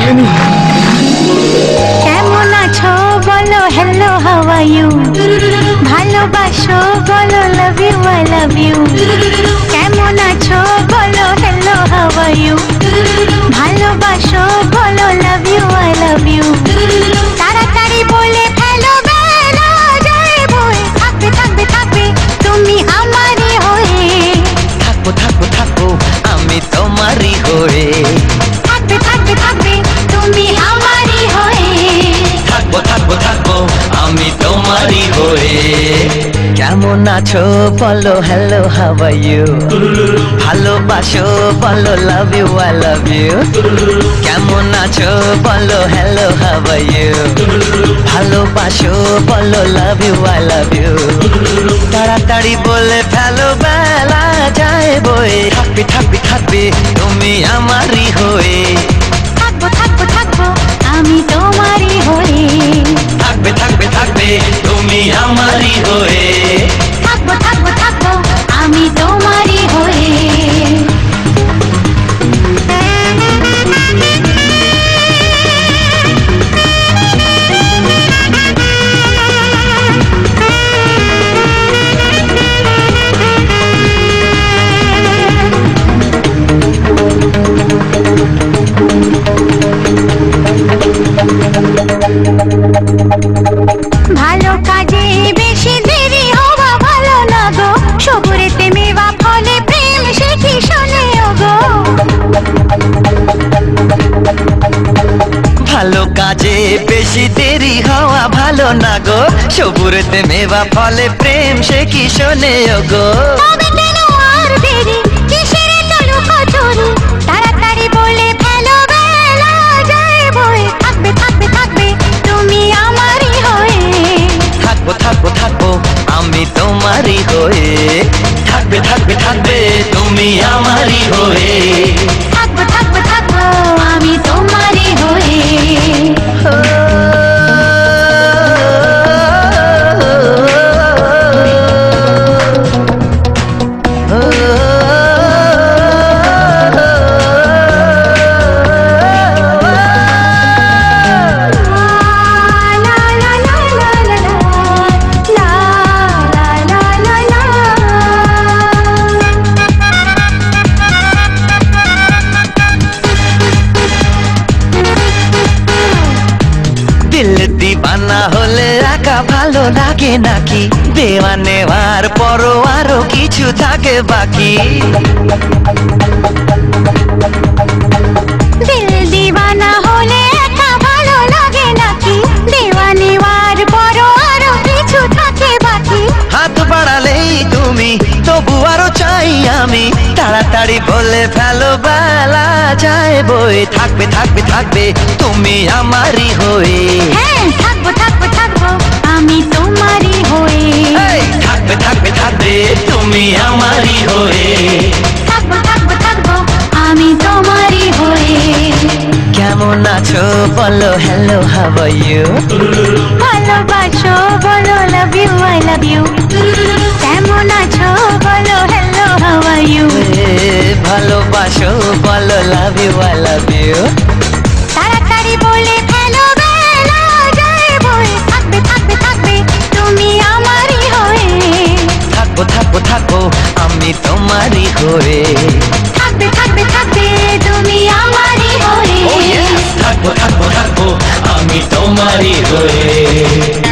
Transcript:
লাগেনি? কেমন আছো বলো হ্যালো হাউ আর ইউ, ভালোবাসো বলো love you I love you. কেমন আছো বলো হ্যালো হাউ আর ইউ, ভালোবাসো বলো love you I love you. তাড়াতাড়ি বলে ফেলো বেলা যায় বই, থাকবে থাকবে থাকবে তুমি আমারই হয়ে। থাকবো থাকবো থাকবো আমি তোমারই হয়ে। থাকবে থাকবে থাকবে তুমি আমারই হয়ে। থাকবো থাকবো থাকবো আমি তোমারই হয়ে। কেমন আছো বলো হ্যালো হাউ আর ইউ, ভালোবাসো বলো love you I love you. কেমন আছো বলো হ্যালো হাউ আর ইউ, ভালোবাসো বলো love you I love you. তাড়াতাড়ি বলে ফেলো বেলা যায় বয়ে, থাকবে থাকবে থাকবে তুমি আমারই হয়ে। থাকবো থাকবো থাকবো আমি তোমারই হয়ে। থাকবে থাকবে থাকবে তুমি আমারই হয়ে। থাকবো থাকবো থাকবো আমি তোমারই হয়ে। ভালো কাজে বেশি দেরি হওয়া ভালো না গো, সবুরেতে মেওয়া ফলে প্রেম সে কি শোনে ওগো। ভালো কাজে বেশি দেরি হওয়া ভালো না গো, সবুরেতে মেওয়া ফলে প্রেম সে কি শোনে গো। তবে কেন আর দেরি, কিসের এত লুকোচুরি, তাড়াতাড়ি বলে ফেলো বেলা যায় বয়ে, থাকবে থাকবে থাকবে তুমি আমারই হয়ে। থাকবো থাকবো থাকবো আমি তোমারই হয়ে। থাকবে থাকবে থাকবে তুমি আমারই হয়ে। থাকবো থাকবো থাকবো আমি তোমারই হয়ে। লা লা লা লা লা লা, লা লা লা লা দিল দিবানা হলে একা ভালো লাগে নাকি, দেওয়া নেওয়ার পরও আরো কিছু থাকে বাকি। দিল দিওয়ানা হলে একা ভালো লাগে নাকি, দেওয়া নেওয়ার পরও আরো কিছু থাকে বাকি। হাত বাড়ালেই তুমি তবু আরো চাই আমি, তাড়াতাড়ি বলে ফেলো বেলা যায় বয়ে, থাকবে থাকবে থাকবে তুমি আমারই হয়ে। হ্যাঁ থাকবো থাকবো থাকবো আমি তোমারই হয়ে। এই, থাকবে থাকবে থাকবে তুমি আমারই হয়ে। থাকবো থাকবো থাকবো আমি তোমারই হয়ে। কেমন আছো বলো হ্যালো হাউ আর ইউ, ভালোবাসো বলো love you I love you. কেমন আছো বলো হ্যালো হাউ আর ইউ, ভালোবাসো বলো love you I love you. তাড়াতাড়ি বলে ফেলো বেলা যায় বয়ে, থাকবে থাকবে থাকবে তুমি আমারই হয়ে। থাকবো থাকবো থাকবো আমি তোমারই হয়ে। থাকবে থাকবে থাকবে তুমি আমারই হয়ে। থাকবো থাকবো থাকবো আমি তোমারই হয়ে।